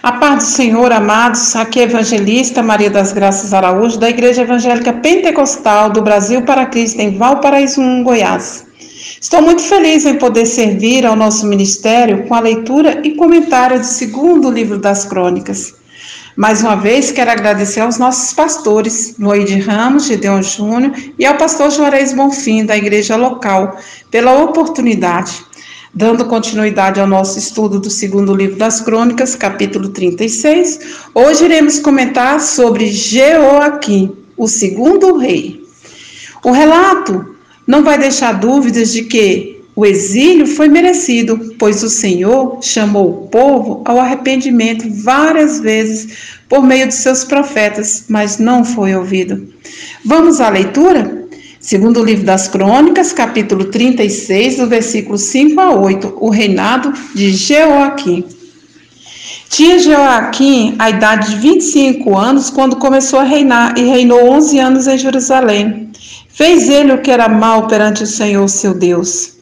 A paz do Senhor, amados, aqui é a evangelista Maria das Graças Araújo, da Igreja Evangélica Pentecostal do Brasil para Cristo, em Valparaíso, Goiás. Estou muito feliz em poder servir ao nosso ministério com a leitura e comentário do segundo livro das Crônicas. Mais uma vez, quero agradecer aos nossos pastores, Loide Ramos, Gideon Júnior, e ao pastor Juarez Bonfim, da igreja local, pela oportunidade. Dando continuidade ao nosso estudo do segundo livro das Crônicas, capítulo 36, hoje iremos comentar sobre Jeoaquim, o segundo rei. O relato não vai deixar dúvidas de que o exílio foi merecido, pois o Senhor chamou o povo ao arrependimento várias vezes por meio de seus profetas, mas não foi ouvido. Vamos à leitura? Segundo livro das Crônicas, capítulo 36, do versículo 5 a 8, o reinado de Jeoaquim. Tinha Jeoaquim a idade de 25 anos quando começou a reinar e reinou 11 anos em Jerusalém. Fez ele o que era mal perante o Senhor, seu Deus.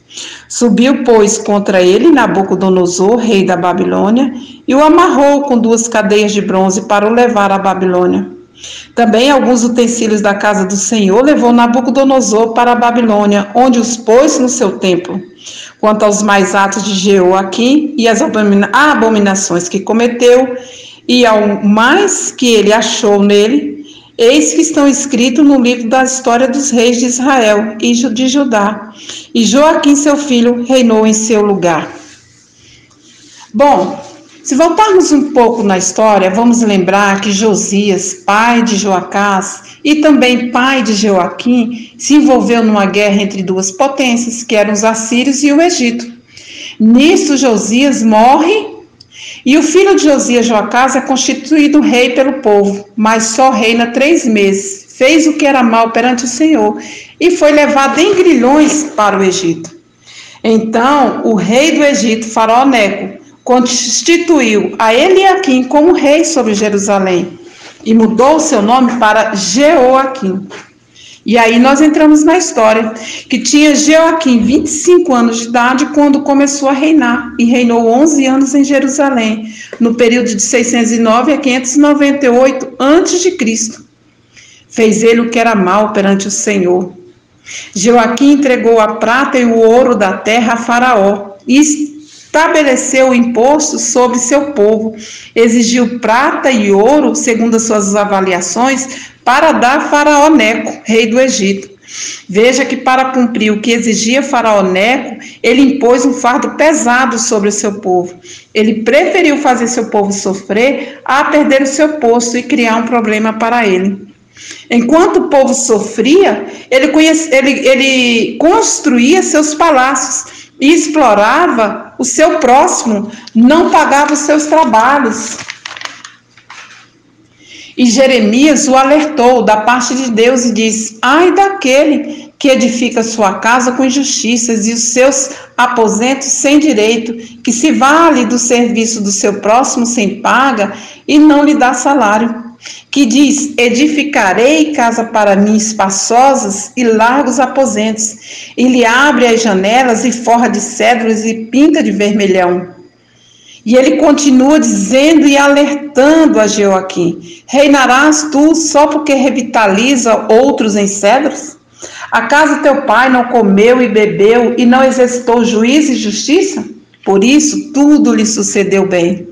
Subiu, pois, contra ele Nabucodonosor, rei da Babilônia, e o amarrou com 2 cadeias de bronze para o levar à Babilônia. Também alguns utensílios da casa do Senhor levou Nabucodonosor para a Babilônia, onde os pôs no seu templo. Quanto aos mais atos de Jeoaquim e as abominações que cometeu, e ao mais que ele achou nele, eis que estão escritos no livro da história dos reis de Israel e de Judá. E Joaquim, seu filho, reinou em seu lugar. Bom, se voltarmos um pouco na história, vamos lembrar que Josias, pai de Joacás e também pai de Jeoaquim, se envolveu numa guerra entre duas potências, que eram os assírios e o Egito. Nisso, Josias morre e o filho de Josias, Joacás, é constituído rei pelo povo, mas só reina 3 meses. Fez o que era mal perante o Senhor e foi levado em grilhões para o Egito. Então, o rei do Egito, Faraó Neco, constituiu a Eliaquim como rei sobre Jerusalém e mudou seu nome para Jeoaquim. E aí nós entramos na história, que tinha Jeoaquim 25 anos de idade quando começou a reinar, e reinou 11 anos em Jerusalém, no período de 609 a 598 a.C. Fez ele o que era mal perante o Senhor. Jeoaquim entregou a prata e o ouro da terra a Faraó, e estabeleceu imposto sobre seu povo, exigiu prata e ouro, segundo as suas avaliações, para dar a Faraó Neco, rei do Egito. Veja que para cumprir o que exigia Faraó Neco, ele impôs um fardo pesado sobre o seu povo. Ele preferiu fazer seu povo sofrer a perder o seu posto e criar um problema para ele. Enquanto o povo sofria, ele construía seus palácios e explorava o seu próximo, não pagava os seus trabalhos. E Jeremias o alertou da parte de Deus e diz: ai daquele que edifica sua casa com injustiças e os seus aposentos sem direito, que se vale do serviço do seu próximo sem paga e não lhe dá salário. Que diz: edificarei casa para mim espaçosas e largos aposentos, e lhe abre as janelas e forra de cedros e pinta de vermelhão. E ele continua dizendo e alertando a Jeoaquim: reinarás tu só porque revitaliza outros em cedros? Acaso teu pai não comeu e bebeu e não exercitou juízo e justiça? Por isso tudo lhe sucedeu bem.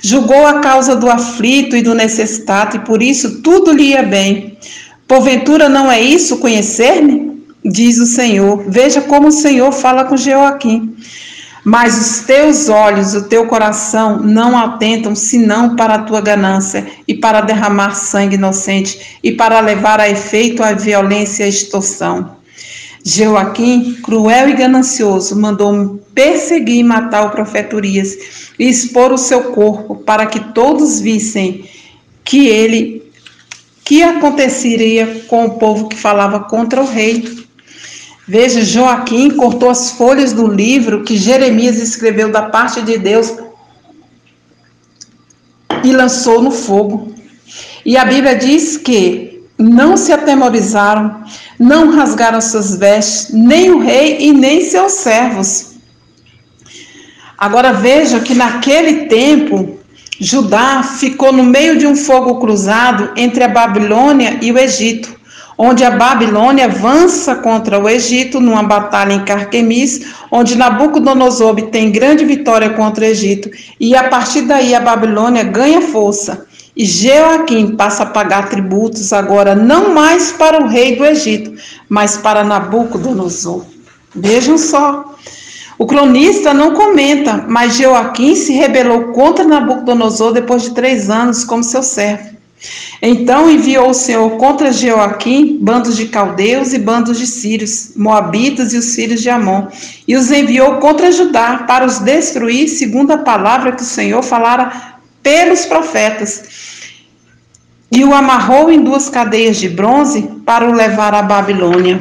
Julgou a causa do aflito e do necessitado, e por isso tudo lhe ia bem. Porventura não é isso conhecer-me? Diz o Senhor. Veja como o Senhor fala com Jeoaquim. Mas os teus olhos, o teu coração não atentam senão para a tua ganância e para derramar sangue inocente e para levar a efeito a violência e a extorsão. Jeoaquim, cruel e ganancioso, mandou perseguir e matar o profeta Urias e expor o seu corpo para que todos vissem que aconteceria com o povo que falava contra o rei. Veja, Joaquim cortou as folhas do livro que Jeremias escreveu da parte de Deus e lançou no fogo. E a Bíblia diz que não se atemorizaram, não rasgaram suas vestes, nem o rei e nem seus servos. Agora veja que naquele tempo Judá ficou no meio de um fogo cruzado entre a Babilônia e o Egito, onde a Babilônia avança contra o Egito numa batalha em Carquemis, onde Nabucodonosor obtém grande vitória contra o Egito, e a partir daí a Babilônia ganha força. E Jeoaquim passa a pagar tributos agora não mais para o rei do Egito, mas para Nabucodonosor. Vejam só. O cronista não comenta, mas Jeoaquim se rebelou contra Nabucodonosor depois de 3 anos como seu servo. Então enviou o Senhor contra Jeoaquim bandos de caldeus e bandos de sírios, moabitas e os filhos de Amon, e os enviou contra Judá para os destruir, segundo a palavra que o Senhor falara pelos profetas. E o amarrou em 2 cadeias de bronze para o levar à Babilônia.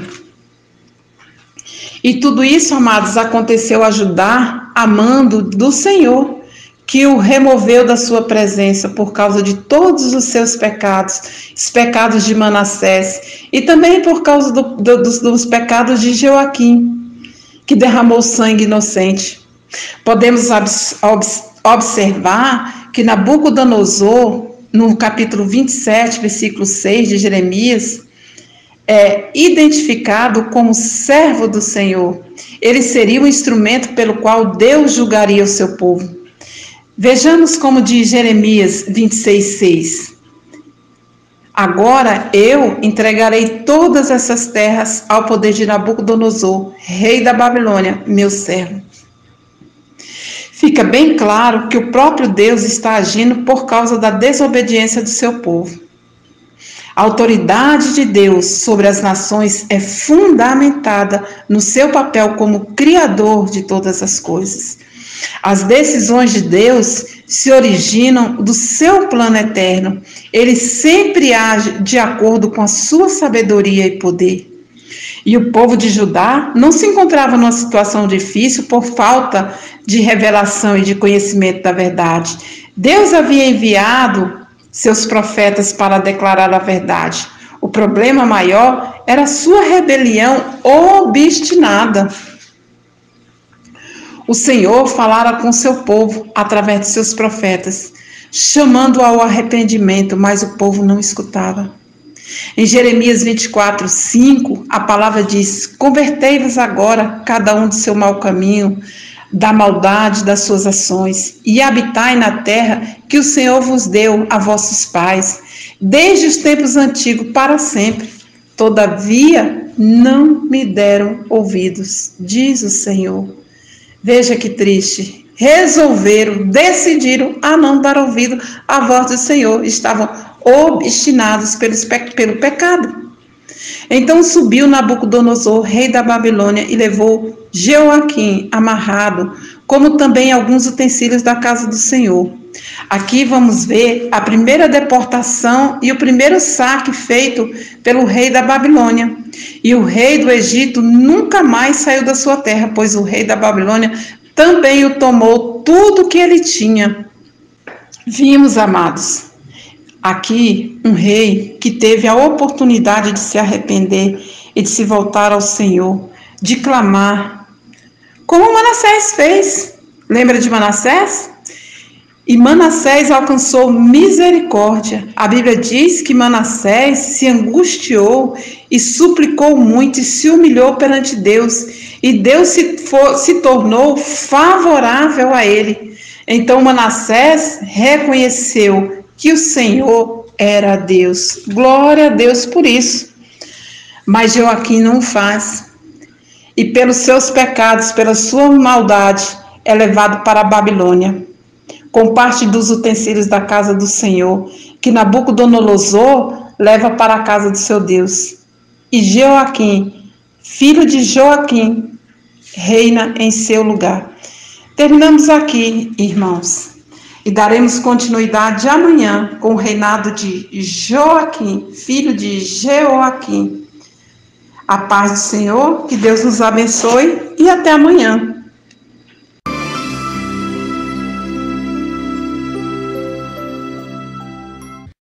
E tudo isso, amados, aconteceu a Judá, amando do Senhor, que o removeu da sua presença por causa de todos os seus pecados, os pecados de Manassés, e também por causa dos pecados de Jeoaquim, que derramou sangue inocente. Podemos observar que Nabucodonosor, no capítulo 27, versículo 6 de Jeremias, é identificado como servo do Senhor. Ele seria o instrumento pelo qual Deus julgaria o seu povo. Vejamos como diz Jeremias 26:6. Agora eu entregarei todas essas terras ao poder de Nabucodonosor, rei da Babilônia, meu servo. Fica bem claro que o próprio Deus está agindo por causa da desobediência do seu povo. A autoridade de Deus sobre as nações é fundamentada no seu papel como criador de todas as coisas. As decisões de Deus se originam do seu plano eterno. Ele sempre age de acordo com a sua sabedoria e poder. E o povo de Judá não se encontrava numa situação difícil por falta de revelação e de conhecimento da verdade. Deus havia enviado seus profetas para declarar a verdade. O problema maior era a sua rebelião obstinada. O Senhor falara com seu povo através de seus profetas, chamando-o ao arrependimento, mas o povo não escutava. Em Jeremias 24:5, a palavra diz: convertei-vos agora, cada um do seu mau caminho, da maldade das suas ações, e habitai na terra que o Senhor vos deu a vossos pais, desde os tempos antigos para sempre. Todavia não me deram ouvidos, diz o Senhor. Veja que triste. Decidiram a não dar ouvido à voz do Senhor. Estavam obstinados pelo pecado. Então subiu Nabucodonosor, rei da Babilônia, e levou Jeoaquim amarrado, como também alguns utensílios da casa do Senhor. Aqui vamos ver a primeira deportação e o primeiro saque feito pelo rei da Babilônia. E o rei do Egito nunca mais saiu da sua terra, pois o rei da Babilônia também o tomou tudo que ele tinha. Vimos, amados, aqui um rei que teve a oportunidade de se arrepender e de se voltar ao Senhor, de clamar, como Manassés fez. Lembra de Manassés? E Manassés alcançou misericórdia. A Bíblia diz que Manassés se angustiou e suplicou muito e se humilhou perante Deus. E Deus se tornou favorável a ele. Então Manassés reconheceu que o Senhor era Deus. Glória a Deus por isso. Mas Jeoaquim não o faz. E pelos seus pecados, pela sua maldade, é levado para a Babilônia, com parte dos utensílios da casa do Senhor, que Nabucodonosor leva para a casa do seu Deus. E Jeoaquim, filho de Joaquim, reina em seu lugar. Terminamos aqui, irmãos, e daremos continuidade amanhã com o reinado de Joaquim, filho de Jeoaquim. A paz do Senhor, que Deus nos abençoe e até amanhã.